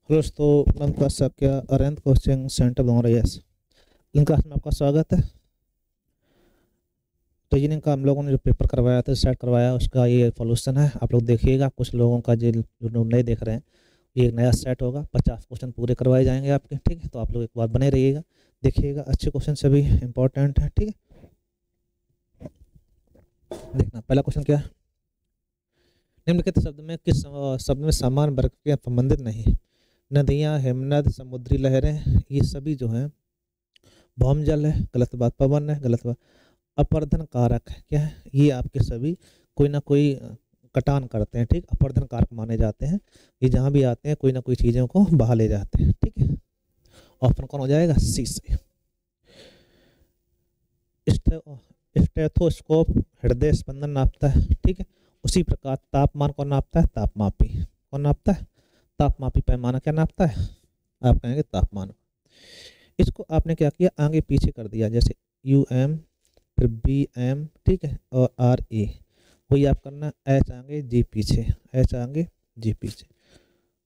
दोस्तों मैं आपका अरविंद कोचिंग सेंटर दोनों यस इन क्लास में आपका स्वागत है। तो जिन का हम लोगों ने जो पेपर करवाया था सेट करवाया उसका ये सॉल्यूशन है। आप लोग देखिएगा, कुछ लोगों का जो नए देख रहे हैं ये एक नया सेट होगा। 50 क्वेश्चन पूरे करवाए जाएंगे आपके, ठीक है। तो आप लोग एक बार बने रहिएगा, देखिएगा, अच्छे क्वेश्चन सभी इंपॉर्टेंट है, ठीक है। देखना पहला क्वेश्चन क्या है। निम्नलिखित शब्द में किस शब्द में समान वर्ग के संबंधित नहीं। नदियाँ, हिमनद, समुद्री लहरें, ये सभी जो हैं भौम जल है, गलत बात। पवन है, गलत बात। अपर्धन कारक है, क्या है ये, आपके सभी कोई ना कोई कटान करते हैं, ठीक। अपर्धन कारक माने जाते हैं, ये जहाँ भी आते हैं कोई ना कोई चीज़ों को बहा ले जाते हैं, ठीक है। ऑप्शन कौन हो जाएगा, सी से। स्टेथोस्कोप हृदय स्पंदन नापता है, ठीक है। उसी प्रकार तापमान कौन नापता है, तापमापी। कौन नापता है, तापमापी। पैमाना क्या नापता है, आप कहेंगे तापमान। इसको आपने क्या किया, आगे पीछे कर दिया, जैसे UM फिर BM, ठीक है, और RE। वही आप करना, H आगे G पीछे, H आगे G पीछे,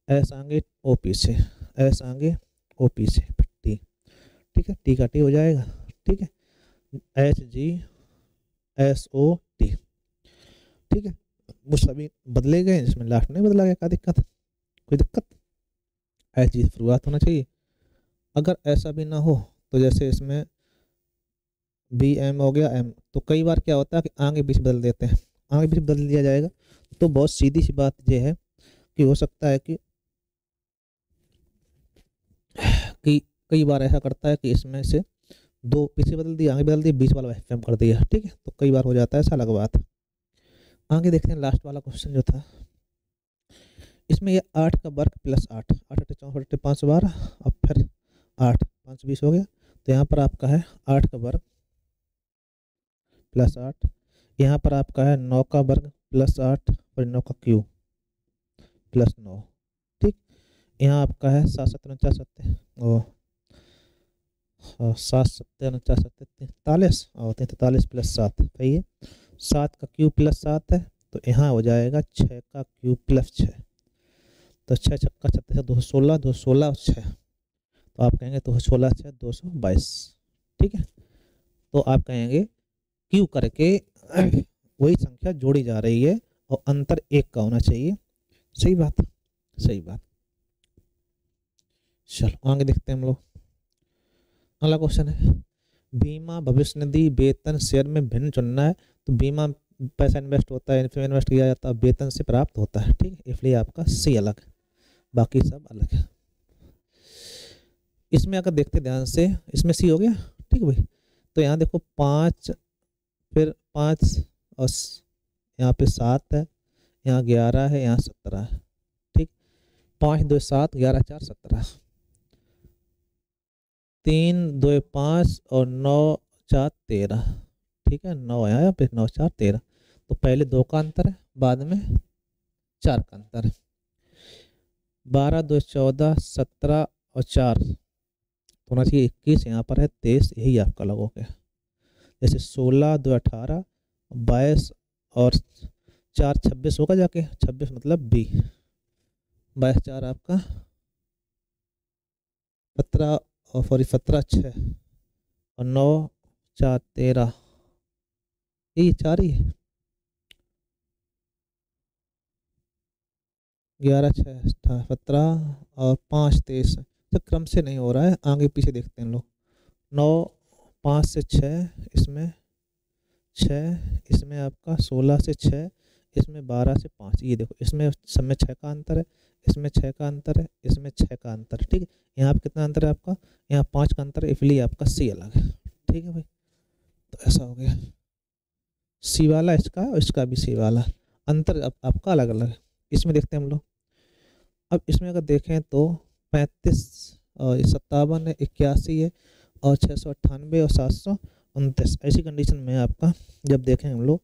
S आगे O पीछे, S आगे O पीछे, फिर T, ठीक है। T का T हो जाएगा, ठीक है। HGSOT, ठीक है। वो सभी बदले गए, जिसमें लास्ट नहीं बदला गया, क्या दिक्कत, कोई दिक्कत। HG शुरुआत होना चाहिए। अगर ऐसा भी ना हो तो जैसे इसमें BM हो गया M, तो कई बार क्या होता है कि आगे पीछे बदल देते हैं, आगे पीछे बदल दिया जाएगा। तो बहुत सीधी सी बात ये है कि हो सकता है कि कई बार ऐसा करता है कि इसमें से दो पीछे बदल दिया, आगे बदल दिया, बीच वाला FM कर दिया, ठीक है। तो कई बार हो जाता है, ऐसा अलग बात। आगे देखते हैं लास्ट वाला क्वेश्चन जो था, इसमें ये 8 का वर्ग प्लस 8, 8 8 64 5 12, अब फिर 8 5 20 हो गया। तो यहाँ पर आपका है 8 का वर्ग प्लस 8, यहाँ पर आपका है 9 का वर्ग प्लस 8 और 9 का क्यूब प्लस 9, ठीक। यहाँ आपका है 7 7 49 और 7 7 49 43 और 43 प्लस 7, सही है। 7 का क्यूब प्लस 7 है, तो यहाँ हो जाएगा 6 का क्यूब प्लस 6, तो 6 छक्का 36 216, 216 और 6, तो आप कहेंगे 216 6 222, ठीक है। तो आप कहेंगे क्यू करके वही संख्या जोड़ी जा रही है और अंतर 1 का होना चाहिए, सही बात, सही बात। चलो आगे देखते हैं हम लोग। अगला क्वेश्चन है, बीमा, भविष्य निधि, वेतन, शेयर में भिन्न चुनना है। तो बीमा पैसा इन्वेस्ट होता है, इसमें इन्वेस्ट किया जाता है, वेतन से प्राप्त होता है, ठीक है। इसलिए आपका सी अलग, बाकी सब अलग है। इसमें अगर देखते ध्यान से, इसमें सी हो गया, ठीक है भाई। तो यहाँ देखो 5 फिर 5 और यहाँ पे 7 है, यहाँ 11 है, यहाँ 17 है, ठीक। 5 2 7 11 4 17, 3 2 5 और 9 4 13, ठीक है। 9 आया, फिर 9 4 13, तो पहले 2 का अंतर है, बाद में 4 का अंतर है। 12 2 14 17 और 4 होना चाहिए 21, यहाँ पर है 23, यही आपका लग हो गया। जैसे 16 2 18 22 और 4 26 होगा जाके, 26 मतलब B, 22 4 आपका 17 और सॉरी 17 6 और 9 4 13, यही 4 ही है। 11 6 17 और 5 23, तो क्रम से नहीं हो रहा है, आगे पीछे देखते हैं लोग। 9 5 से 6, इसमें 6, इसमें आपका 16 से 6, इसमें 12 से 5, ये देखो इसमें सब में 6 का अंतर है, इसमें 6 का अंतर है, इसमें 6 का अंतर है, ठीक है। यहाँ पे कितना अंतर है आपका, यहाँ 5 का अंतर है, इसलिए आपका सी अलग है, ठीक है भाई। तो ऐसा हो गया, सी वाला इसका और इसका भी सी वाला, अंतर आपका अलग अलग है। इसमें देखते हैं हम लोग। अब इसमें अगर देखें तो 35 और 57 है, 81 है और 698 और 729, ऐसी कंडीशन में आपका जब देखें हम लोग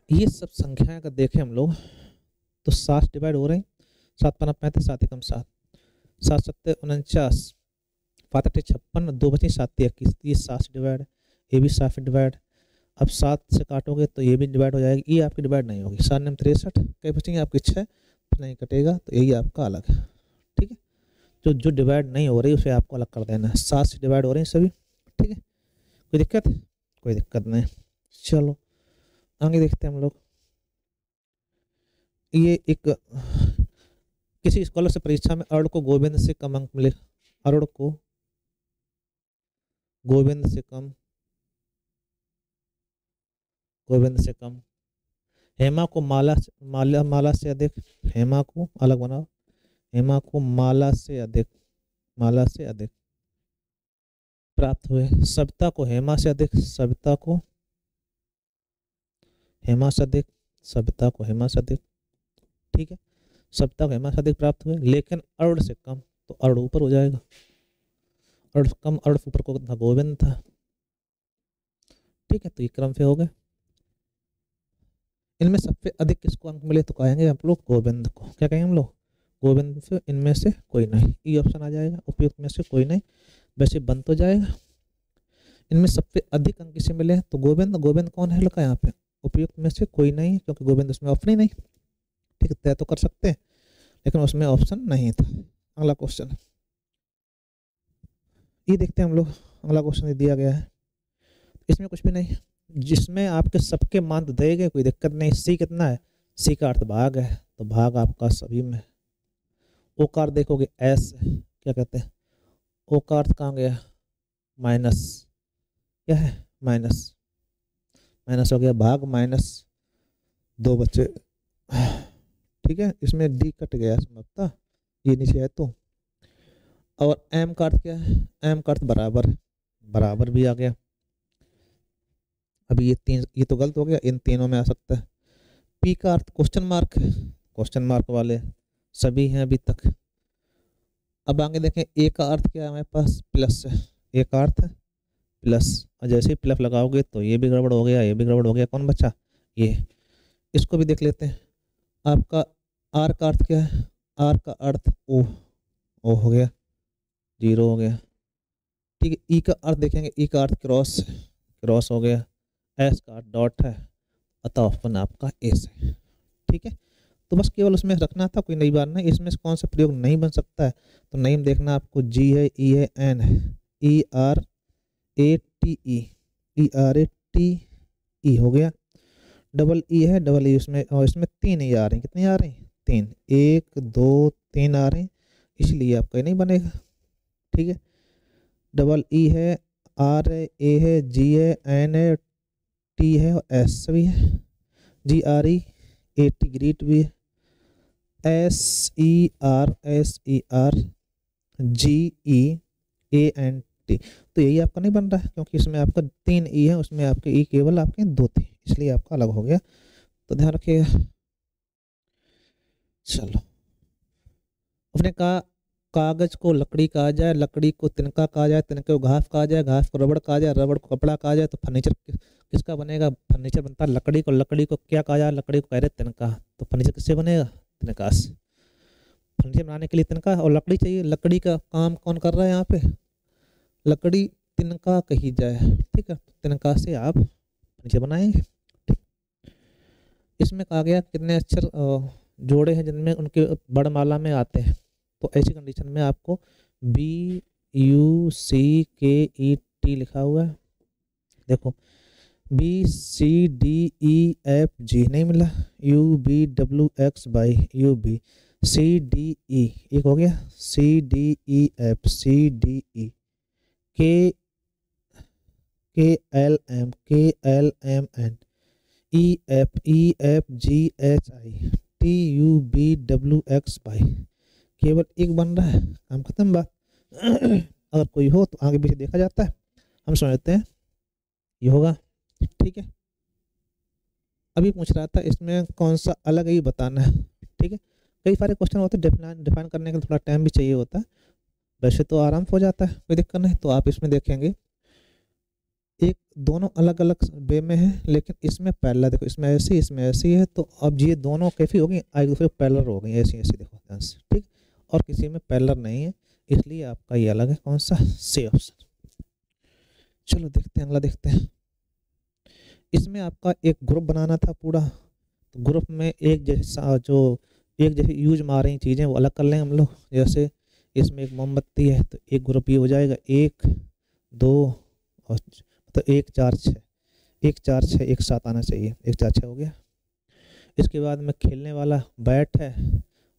ये सब संख्याएं अगर देखें हम लोग तो 7 डिवाइड हो रहे हैं, 7 5 35, 7 एकम 7, 7 7 49, 5 8 56, 2 बचे 7 21, ये 7 से डिवाइड है, ये भी 7 से डिवाइड। अब 7 से काटोगे तो ये भी डिवाइड हो जाएगी, ये आपकी डिवाइड नहीं होगी। 7 9 63, कई बचेंगे आपके 6, कुछ नहीं कटेगा, तो यही आपका अलग है। ठीक है, जो डिवाइड नहीं हो रही उसे आपको अलग कर देना है। 7 से डिवाइड हो रही हैं सभी। ठीक है, कोई दिक्कत? कोई दिक्कत नहीं। चलो आगे देखते हैं हम लोग। ये एक किसी स्कॉलर से परीक्षा में अरुण को गोविंद से कम अंक मिले। अरुण को गोविंद से कम, गोविंद से कम। हेमा को माला से अधिक। हेमा को अलग बनाओ। हेमा को माला से अधिक, माला से अधिक प्राप्त हुए। सविता को हेमा से अधिक, सविता को हेमा से अधिक, सविता को हेमा से अधिक। ठीक है, सविता को हेमा से अधिक प्राप्त हुए, लेकिन अरुण से कम, तो अरुण ऊपर हो जाएगा। अरुण कम, अरुण ऊपर को था गोविंद था। ठीक है, तो ये क्रम से हो गए। इनमें सबसे अधिक किसको अंक मिले, तो कहेंगे हम लोग गोविंद को। क्या कहेंगे हम लोग? गोविंद से इनमें से कोई नहीं। ई ऑप्शन आ जाएगा, उपयुक्त में से कोई नहीं। वैसे बन तो जाएगा। इनमें सबसे अधिक अंक किसे मिले, तो गोविंद। गोविंद कौन है लगा यहाँ पे? उपयुक्त में से कोई नहीं, क्योंकि गोविंद उसमें ऑप्शन ही नहीं। ठीक है, तय तो कर सकते हैं, लेकिन उसमें ऑप्शन नहीं था। अगला क्वेश्चन ये देखते हैं हम लोग। अगला क्वेश्चन दिया गया है, इसमें कुछ भी नहीं, जिसमें आपके सबके मान तो दिए गए, कोई दिक्कत नहीं। सी कितना है? सी का अर्थ भाग है, तो भाग आपका सभी में। ओ का अर्थ देखोगे एस, क्या कहते हैं? ओ का अर्थ कहाँ गया? माइनस। क्या है? माइनस। माइनस हो गया, भाग माइनस 2 बचे। ठीक है, इसमें डी कट गया समझता, ये नीचे है तो। और एम का अर्थ क्या है? एम का अर्थ बराबर है, बराबर भी आ गया। अभी ये 3, ये तो गलत हो गया, इन तीनों में आ सकता है। पी का अर्थ क्वेश्चन मार्क है, क्वेश्चन मार्क वाले सभी हैं अभी तक। अब आगे देखें, ए का अर्थ क्या है हमारे पास? प्लस है। ए का अर्थ है प्लस, और जैसे ही प्लस लगाओगे तो ये भी गड़बड़ हो गया, ये भी गड़बड़ हो गया। कौन बचा? ये। इसको भी देख लेते हैं। आपका आर का अर्थ क्या है? आर का अर्थ ओ, ओ हो गया, 0 हो गया। ठीक है, ई का अर्थ देखेंगे, ई का अर्थ क्रॉस, क्रॉस हो गया। एस का अर्थ डॉट है, अतः ऑप्शन आपका एस है। ठीक है, तो बस केवल उसमें रखना था, कोई नई बात नहीं। इसमें से कौन सा प्रयोग नहीं बन सकता है, तो नहीं देखना आपको। जी है, ई है, एन है, E R A T E, E R A T E हो गया। डबल ई है, डबल ई उसमें, और इसमें 3 ई आ रहे हैं। कितने आ रहे हैं? 3, 1 2 3 आ रहे हैं, इसलिए आपका ये नहीं बनेगा। ठीक है, डबल ई है, आर है, ए है, जी है, एन है, टी है और एस भी है। G R E A T great भी है। S E R, S E R, G E A N T, तो यही आपका नहीं बन रहा है, क्योंकि इसमें आपका 3 ई है, उसमें आपके ई केवल आपके 2 थे, इसलिए आपका अलग हो गया, तो ध्यान रखिएगा। चलो, उसने कहा कागज को लकड़ी कहा जाए, लकड़ी को तिनका कहा जाए, तिनके को घास कहा जाए, घास को रबड़ कहा जाए, रबड़ को कपड़ा कहा जाए, तो फर्नीचर किसका बनेगा? फर्नीचर बनता है लकड़ी को। लकड़ी को क्या कहा जाए? लकड़ी को कह रहे तिनका, तो फर्नीचर किससे बनेगा? तिनका से। फर्नीचर बनाने के लिए तिनका और लकड़ी चाहिए। लकड़ी का काम कौन कर रहा है यहाँ पे? लकड़ी तिनका कही जाए। ठीक है, तिनका से आप फर्नीचर बनाएंगे। इसमें कहा गया कितने अक्षर जोड़े हैं जिनमें उनके वर्णमाला में आते हैं, तो ऐसी कंडीशन में आपको बी यू सी के ई टी लिखा हुआ है। देखो, B C D E F G नहीं मिला, U B W X Y U B, C D E एक हो गया, C D E F, C D E, K L M, K L M N, E F G H I, T U B W X Y. केवल एक बन रहा है, काम खत्म बात। अगर कोई हो तो आगे पीछे देखा जाता है, हम समझते हैं ये होगा। ठीक है, अभी पूछ रहा था इसमें कौन सा अलग है, ये बताना है। ठीक है, कई सारे क्वेश्चन होते हैं, डिफाइन करने के लिए थोड़ा टाइम भी चाहिए होता है, वैसे तो आराम से हो जाता है, कोई दिक्कत नहीं। तो आप इसमें देखेंगे एक दोनों अलग अलग वे में है, लेकिन इसमें पैरेलल, देखो इसमें ऐसी, इसमें ऐसी है, तो अब ये दोनों कैसी हो गई? एक दूसरे पैरेलल हो गई, ऐसी ऐसी, देखो ध्यान से। ठीक, और किसी में पैरेलल नहीं है, इसलिए आपका ये अलग है। कौन सा? C option. चलो देखते हैं, अगला देखते हैं। इसमें आपका एक ग्रुप बनाना था पूरा, तो ग्रुप में एक जैसा जो एक जैसे यूज में आ रही चीज़ें वो अलग कर लेंगे हम लोग। जैसे इसमें एक मोमबत्ती है तो एक ग्रुप ये हो जाएगा 1 2 और तो 1 4 6, 1 4 6 एक साथ आना चाहिए, 1 4 6 हो गया। इसके बाद में खेलने वाला बैट है,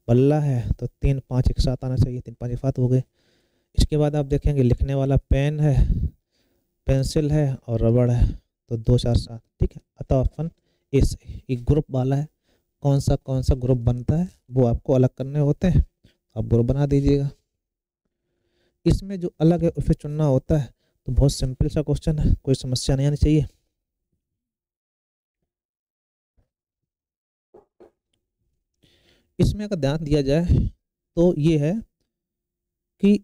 बल्ला है तो 3 5 एक साथ आना चाहिए, 3 5 एक साथ हो गए। इसके बाद आप देखेंगे लिखने वाला पेन है, पेंसिल है और रबड़ है तो 2 4 7, ठीक है। अतः ऑप्शन ए सही। एक ग्रुप वाला है, कौन सा ग्रुप बनता है वो आपको अलग करने होते हैं, आप ग्रुप बना दीजिएगा। इसमें जो अलग है उसे चुनना होता है। तो बहुत सिंपल सा क्वेश्चन है, कोई समस्या नहीं आनी चाहिए। इसमें अगर ध्यान दिया जाए तो ये है कि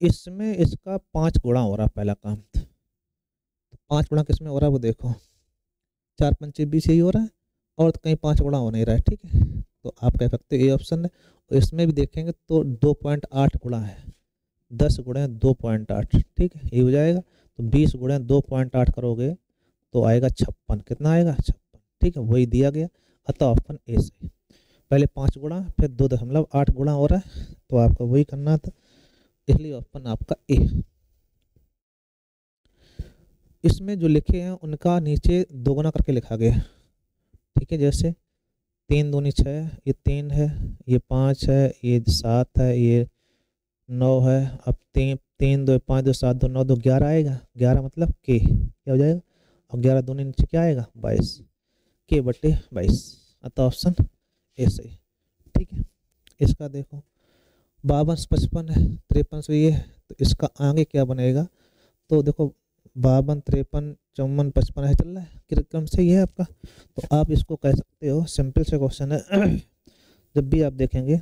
इसमें इसका 5 गुणा हो रहा है पहला काम। तो 5 गुणा किसमें हो रहा है वो देखो, 4 पंचे 20 यही हो रहा है और तो कहीं 5 गुणा हो नहीं रहा है, ठीक है। तो आप कह सकते हो ये ऑप्शन है। और इसमें भी देखेंगे तो 2.8 गुणा है, 10 गुणे 2.8, ठीक है, ये हो जाएगा। तो 20 गुणे 2.8 करोगे तो आएगा 56, कितना आएगा 56, ठीक है, वही दिया गया। अतः ऑप्शन ए से पहले 5 गुणा फिर 2.8 गुणा हो रहा है तो आपका वही करना था, इसलिए ऑप्शन आपका ए। इसमें जो लिखे हैं उनका नीचे दोगुना करके लिखा गया, ठीक है। जैसे 3 दूनी 6, ये 3 है, ये 5 है, ये 7 है, ये 9 है। अब 3 3 2 5 2 7 2 9 2 11 आएगा, 11 मतलब के क्या हो जाएगा, और 11 दूनी नीचे क्या आएगा 22, के बटे 22। अतः ऑप्शन ए सही, ठीक है। इसका देखो 52 55 है, 53 ये है तो इसका आगे क्या बनेगा। तो देखो 52 53 54 55 है चल रहा है क्रम से, ये है आपका। तो आप इसको कह सकते हो, सिंपल से क्वेश्चन है। जब भी आप देखेंगे,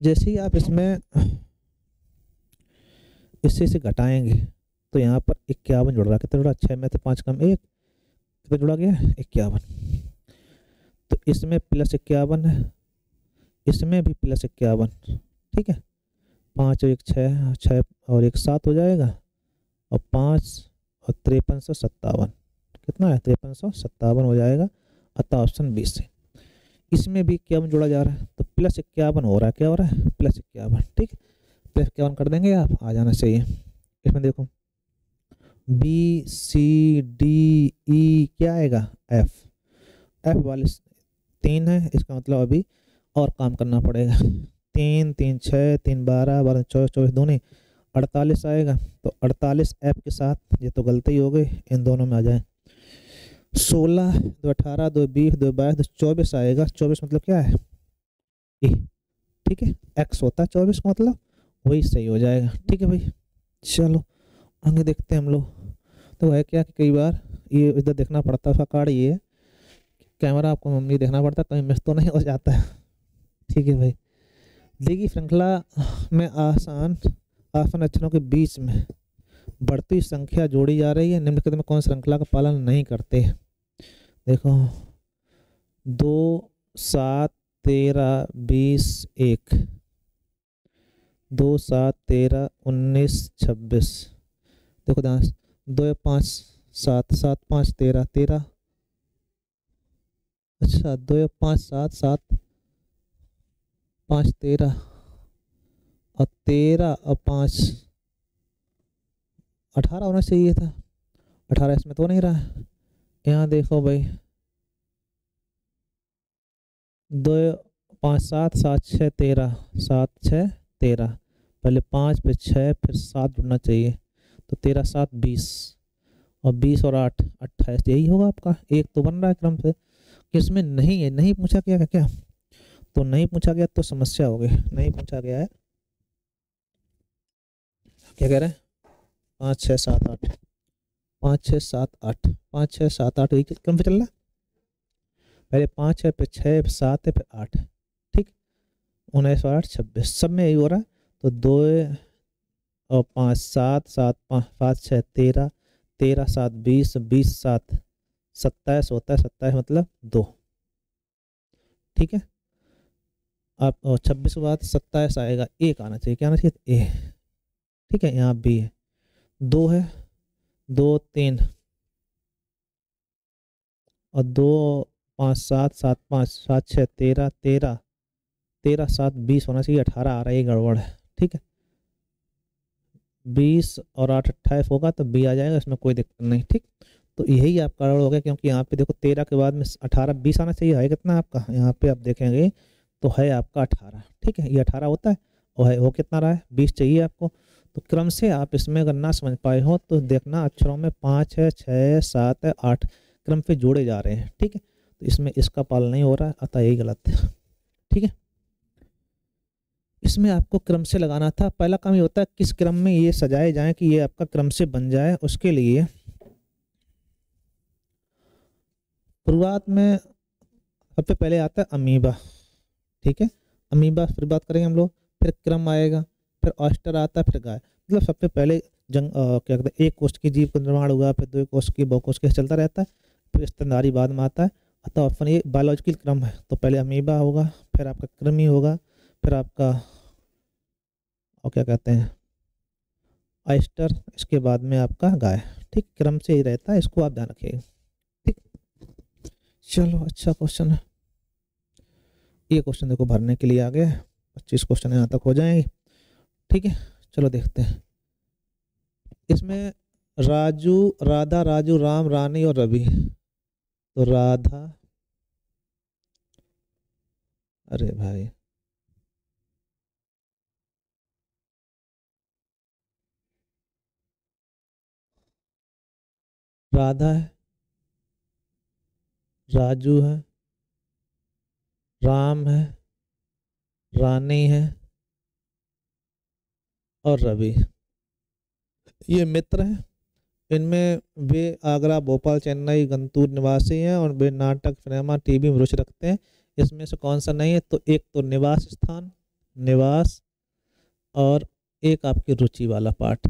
जैसे ही आप इसमें इससे से घटाएंगे तो यहाँ पर 51 जुड़ रहा है, कितना जुड़ा 6 में से 5 कम 1, कितना जुड़ा गया 51। तो इसमें +51 है, इसमें भी +51, ठीक है। 5 और 1 6, 6 और 1 7 हो जाएगा, और 5 और 5357, कितना है 5357 हो जाएगा। अतः ऑप्शन बी से। इसमें भी इक्यावन जोड़ा जा रहा है तो +51 हो रहा है, क्या हो रहा है +51, ठीक है। +51 कर देंगे आप, आ जाना चाहिए। इसमें देखो बी सी डी ई क्या आएगा एफ, एफ वाले 3 है, इसका मतलब अभी और काम करना पड़ेगा। 3 3 6 3 12 12 24 24 दूनी 48 आएगा। तो 48 एफ के साथ, ये तो गलती हो गई, इन दोनों में आ जाए। 16 2 18 2 20 2 22 24 आएगा। 24 मतलब क्या है ए, ठीक है, एक्स होता है 24 का मतलब, वही सही हो जाएगा, ठीक है भाई। चलो आगे देखते हैं हम लोग। तो है क्या कि कई बार ये इधर देखना पड़ता है, उसका कार्ड ये है, कैमरा आपको मम्मी देखना पड़ता है, कहीं मिस तो नहीं हो जाता है, ठीक है भाई। दी गई श्रृंखला में आसान अक्षरों के बीच में बढ़ती संख्या जोड़ी जा रही है, निम्नलिखित में कौन श्रृंखला का पालन नहीं करते। देखो 2 7 13 20 1, 2 7 13 19 26। देखो 2 5 7 7 5 13 13, अच्छा 2 5 7 7 5 13 और 13 और 5 18 होना चाहिए था, 18 इसमें तो नहीं रहा। यहाँ देखो भाई 2 5 7 7 6 13, 7 6 13, पहले 5 फिर 6 फिर 7 जुड़ना चाहिए, तो 13 7 20 और 20 और 8 28, यही होगा आपका। एक तो बन रहा है क्रम से, किसमें नहीं है, नहीं पूछा गया क्या, तो नहीं पूछा गया तो समस्या हो गई, नहीं पूछा गया है। क्या कह रहे हैं 5 6 7 8, 5 6 7 8, 5 6 7 8, यही क्रम पे चल रहा है। पहले 5 है फिर 6 फिर 7 है फिर 8, ठीक। 19 और 8 26, सब में यही हो रहा है। तो 2 और 5 7 7 5 6 13, 13 7 20, 20 7 27 होता है, 27 मतलब 2, ठीक है। आप 26 के बाद 27 आएगा, 1 आना चाहिए, क्या आना चाहिए ए, ठीक है। यहाँ बी है, 2 है 2 3 और 2 5 7 7 5 7 6 13 13 13 7 20 होना चाहिए, 18 आ रहा है, ये गड़बड़ है। ठीक है, 20 और 8 28 होगा तो बी आ जाएगा, इसमें कोई दिक्कत नहीं। ठीक, तो यही आपका गड़बड़ हो गया, क्योंकि यहाँ पे देखो 13 के बाद में 18 20 आना चाहिए, है कितना आपका, यहाँ पे आप देखेंगे तो है आपका 18। ठीक है, ये 18 होता है, और है वो कितना रहा है, 20 चाहिए आपको। तो क्रम से आप इसमें अगर ना समझ पाए हो तो देखना, अक्षरों में 5 है, 6 7 है, 8 क्रम पे जोड़े जा रहे हैं। ठीक है, तो इसमें इसका पालन नहीं हो रहा है, अतः यही गलत है। ठीक है, इसमें आपको क्रम से लगाना था। पहला काम ये होता है किस क्रम में ये सजाए जाएं कि ये आपका क्रम से बन जाए। उसके लिए शुरुआत में सबसे पहले आता है अमीबा। ठीक है, अमीबा फिर बात करेंगे हम लोग, फिर क्रम आएगा, फिर ऑस्टर आता है, फिर गाय। मतलब सबसे पहले क्या कहते हैं, एक कोष्ठ की जीव का निर्माण हुआ, फिर 2 कोष्ठ की, बहुकोष्ठ की, चलता रहता है, फिर स्तनधारी बाद में आता है। अतः ऑप्शन ये बायोलॉजिकल क्रम है, तो पहले अमीबा होगा, फिर आपका कृमि होगा, फिर आपका और क्या कहते हैं ऑयस्टर, इसके बाद में आपका गाय। ठीक, क्रम से ही रहता है, इसको आप ध्यान रखिएगा। ठीक, चलो अच्छा क्वेश्चन है ये। क्वेश्चन देखो भरने के लिए आ गया, 25 क्वेश्चन यहाँ तक हो जाएंगे। ठीक है, चलो देखते हैं इसमें। राजू, राधा, राजू, राम, रानी और रवि। तो राधा, अरे भाई राधा है, राजू है, राम है, रानी है और रवि, ये मित्र हैं। इनमें वे आगरा, भोपाल, चेन्नई, गंतूर निवासी हैं और वे नाटक, सिनेमा, टीवी में रुचि रखते हैं। इसमें से कौन सा नहीं है, तो एक तो निवास स्थान, निवास, और एक आपकी रुचि वाला पार्ट,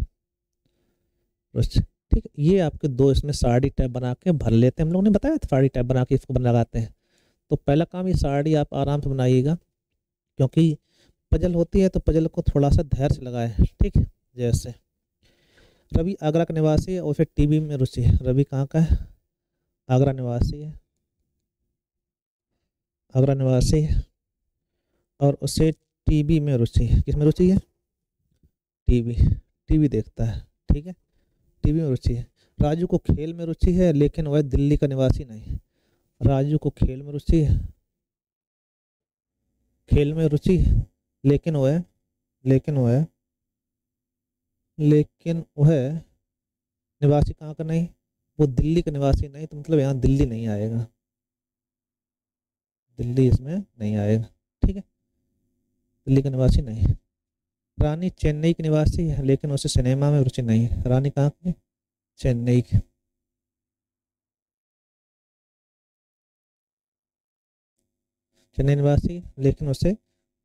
रुचि। ठीक है, ये आपके दो इसमें साड़ी टाइप बना के भर लेते हैं। हम लोगों ने बताया था साड़ी टाइप बना के इसको बना लगाते हैं। तो पहला काम, ये साड़ी आप आराम से बनाइएगा, क्योंकि पजल होती है तो पजल को थोड़ा सा धैर्य से लगाए। ठीक है, जैसे रवि आगरा का निवासी है और फिर टीवी में रुचि है। रवि कहाँ का है, आगरा निवासी है, आगरा निवासी है, और उसे टीवी में रुचि है। किस में रुचि है, टीवी, टीवी देखता है। ठीक है, टीवी में रुचि है। राजू को खेल में रुचि है, लेकिन वह दिल्ली का निवासी नहीं है। राजू को खेल में रुचि है, खेल में रुचि है, लेकिन वह निवासी कहाँ का नहीं, वो दिल्ली का निवासी नहीं, तो मतलब यहाँ दिल्ली नहीं आएगा, दिल्ली इसमें नहीं आएगा। ठीक है, दिल्ली का निवासी नहीं है। रानी चेन्नई की निवासी है, लेकिन उसे सिनेमा में रुचि नहीं है। रानी कहाँ की, चेन्नई की। चेन्नई निवासी, लेकिन उसे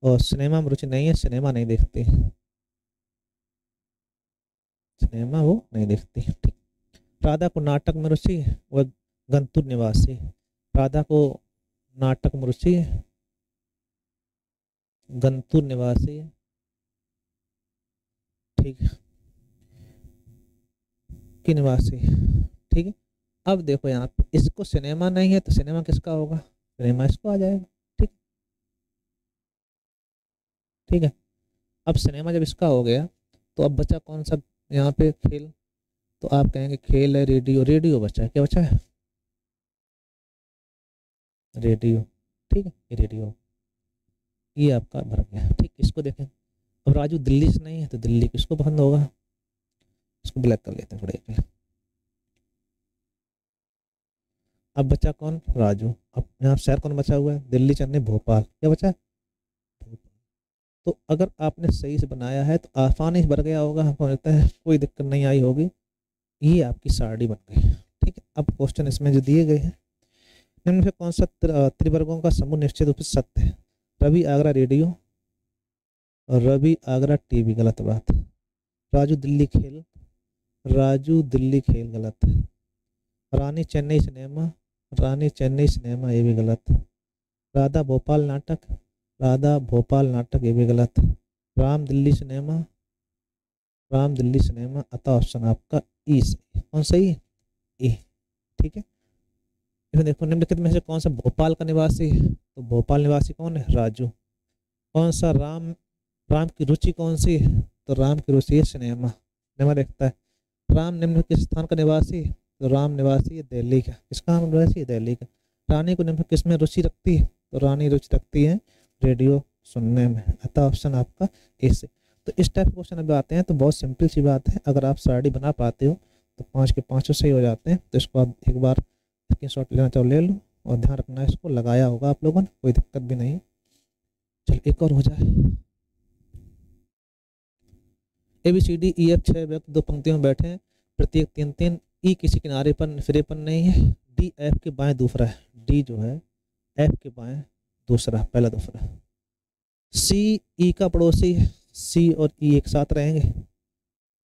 और सिनेमा में रुचि नहीं है, सिनेमा नहीं देखती, सिनेमा वो नहीं देखती। ठीक, राधा को नाटक में रुचि है, वह गंतुर निवासी। राधा को नाटक में रुचि है, गंतुर निवासी है। ठीक है, की निवासी। ठीक है, अब देखो यहाँ पे इसको सिनेमा नहीं है, तो सिनेमा किसका होगा, सिनेमा इसको आ जाएगा। ठीक, ठीक है, अब सिनेमा जब इसका हो गया तो अब बचा कौन सा यहाँ पे, खेल। तो आप कहेंगे खेल है रेडियो, रेडियो बचा है, क्या बचा है, रेडियो। ठीक है, ये रेडियो, ये आपका भर गया। ठीक, इसको देखें। अब राजू दिल्ली से नहीं है, तो दिल्ली किसको पसंद होगा, इसको ब्लैक कर लेते हैं थोड़े पे। अब बचा कौन, राजू। अब यहाँ शहर कौन बचा हुआ है, दिल्ली, चेन्नई, भोपाल, क्या बचा है, भोपाल। तो अगर आपने सही से बनाया है तो आसानी से भर गया होगा, हमको लगता है कोई दिक्कत नहीं आई होगी। ये आपकी सारणी बन गई। ठीक है, अब क्वेश्चन इसमें जो दिए गए हैं, निम्न से कौन सा त्रिवर्गों का समूह निश्चित रूप से सत्य है। रवि आगरा रेडियो और रवि आगरा टीवी, गलत बात। राजू दिल्ली खेल, राजू दिल्ली खेल, गलत। रानी चेन्नई सिनेमा, रानी चेन्नई सिनेमा, ये भी गलत। राधा भोपाल नाटक, राधा भोपाल नाटक, ये भी गलत। राम दिल्ली सिनेमा, राम दिल्ली सिनेमा, अतः ऑप्शन आपका ई सही है। कौन सही है, ए। ठीक है, इसमें देखो निम्नलिखित में से कौन सा भोपाल का निवासी है, तो भोपाल निवासी कौन है, राजू। कौन सा राम, राम की रुचि कौन सी है, तो राम की रुचि है सिनेमा, सिनेमा देखता है। राम निम्न किस स्थान का निवासी है, तो राम निवासी है दिल्ली का, किसका निवासी है, दिल्ली का। रानी को निम्न किस में रुचि रखती है, तो रानी रुचि रखती है रेडियो सुनने में, अतः ऑप्शन आपका ए से। तो इस टाइप के क्वेश्चन अभी आते हैं तो बहुत सिंपल सी बात है, अगर आप स्टडी बना पाते हो तो 5 के 5 सही हो जाते हैं। तो इसको आप एक बार स्क्रीनशॉट लेना चाहो ले लो, और ध्यान रखना है इसको लगाया होगा आप लोगों ने, कोई दिक्कत भी नहीं। चल एक और हो जाए। ABCDEF 6 व्यक्ति 2 पंक्तियों में बैठे हैं, प्रत्येक 3-3। ई किसी किनारे पर सिरे पर नहीं है। डी एफ के बाएं दूसरा है, डी जो है एफ के बाएं दूसरा, पहला दूसरा। सी ई का पड़ोसी है, सी और ई एक साथ रहेंगे।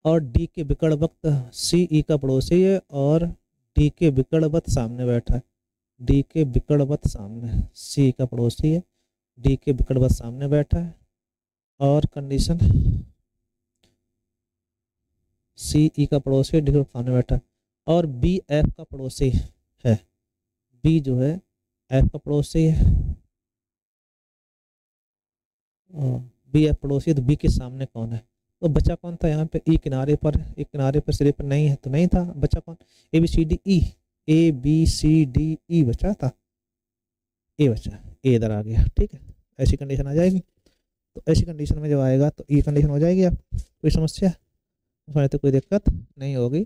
और डी के विकर्ण वक्त, सी ई का पड़ोसी है और डी के विकर्णवत सामने बैठा है, डी के विकर्णवत सामने, सी का पड़ोसी है, डी के विकर्णवत सामने बैठा है। और कंडीशन सी ई का पड़ोसी डी के सामने बैठा है। और बी एफ का पड़ोसी है, बी जो है एफ का पड़ोसी है, बी एफ पड़ोसी है, तो बी के सामने कौन है, तो बचा कौन था यहाँ पे, ई किनारे पर, एक किनारे पर सिरे पर नहीं है तो नहीं था, बचा कौन, ABCDE, ABCDE बचा था, ए बचा, ए इधर आ गया, ठीक है। ऐसी कंडीशन आ जाएगी, तो ऐसी कंडीशन में जब आएगा तो ई कंडीशन हो जाएगी। आप कोई समस्या उसमें तो कोई दिक्कत नहीं होगी,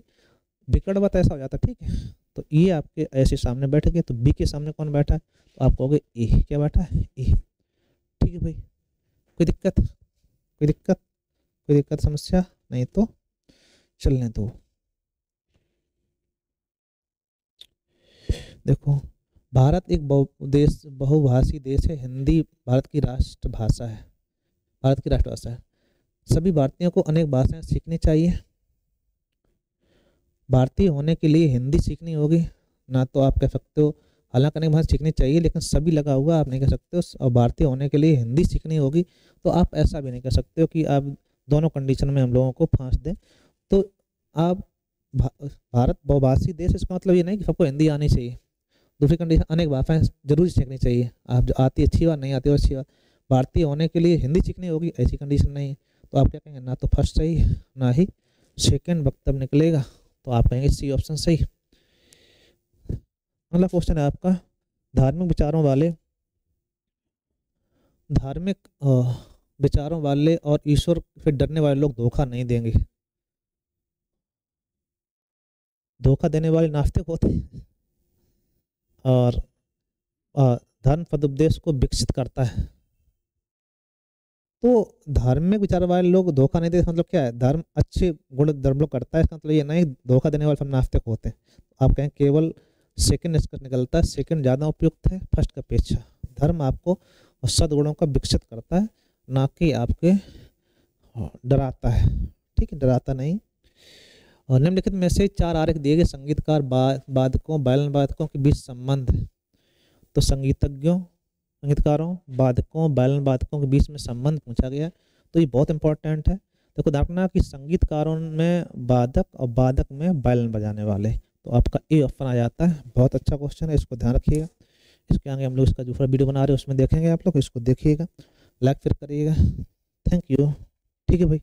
विकर्णवत ऐसा हो जाता, ठीक है। तो ये आपके ऐसे सामने बैठ गए, तो बी के सामने कौन बैठा है, तो आप कहोगे ए, क्या बैठा है, ए, ठीक है भाई। कोई दिक्कत, कोई दिक्कत, कोई दिक्कत समस्या नहीं तो चलने दो। देखो भारत एक बहुभाषी देश है, हिंदी भारत की राष्ट्रभाषा है, भारत की राष्ट्रभाषा है। सभी भारतीयों को अनेक भाषाएं सीखनी चाहिए। भारतीय होने के लिए हिंदी सीखनी होगी, ना तो आप कह सकते हो, हालांकि अनेक भाषा सीखनी चाहिए लेकिन सभी लगा हुआ आप नहीं कह सकते हो, और भारतीय होने के लिए हिंदी सीखनी होगी, तो आप ऐसा भी नहीं कह सकते हो कि आप दोनों कंडीशन में हम लोगों को फांस दें। तो आप भारत बहुभाषी देश, इसका मतलब ये नहीं कि सबको हिंदी आनी चाहिए। दूसरी कंडीशन अनेक भाषाएं जरूर सीखनी चाहिए, आप जो आती अच्छी बात, नहीं आती वो अच्छी बात। भारतीय होने के लिए हिंदी सीखनी होगी, ऐसी कंडीशन नहीं है। तो आप क्या कहेंगे, ना तो फर्स्ट सही है ना ही सेकंड वक्तव्य निकलेगा, तो आप कहेंगे सी ऑप्शन सही। अगला क्वेश्चन है आपका, धार्मिक विचारों वाले और ईश्वर से डरने वाले लोग धोखा नहीं देंगे। धोखा देने वाले नास्तिक होते हैं, और धर्म सदुपदेश को विकसित करता है। तो धार्मिक विचार वाले लोग धोखा नहीं देते, मतलब क्या है, धर्म अच्छे गुण धर्म करता है, इसका मतलब ये नहीं धोखा देने वाले सब नास्तिक होते हैं। आप कहें केवल सेकंड इसका निकलता है, सेकंड ज़्यादा उपयुक्त है फर्स्ट का अपेक्षा। धर्म आपको सद्गुणों का विकसित करता है, ना कि आपके डराता है, ठीक है, डराता नहीं। और निम्नलिखित में से 4 आरेख दिए गए संगीतकार वादकों वायलिन वादकों के बीच संबंध है। तो संगीतकारों वादकों वायलिन वादकों के बीच में संबंध पूछा गया, तो ये बहुत इंपॉर्टेंट है। देखो देखना कि संगीतकारों में वादक और वादक में वायलिन बजाने वाले, तो आपका ए ऑप्शन आ जाता है। बहुत अच्छा क्वेश्चन है, इसको ध्यान रखिएगा। इसके आगे हम लोग इसका दूसरा वीडियो बना रहे हैं, उसमें देखेंगे, आप लोग इसको देखिएगा, लाइक फिर करिएगा। थैंक यू, ठीक है भाई।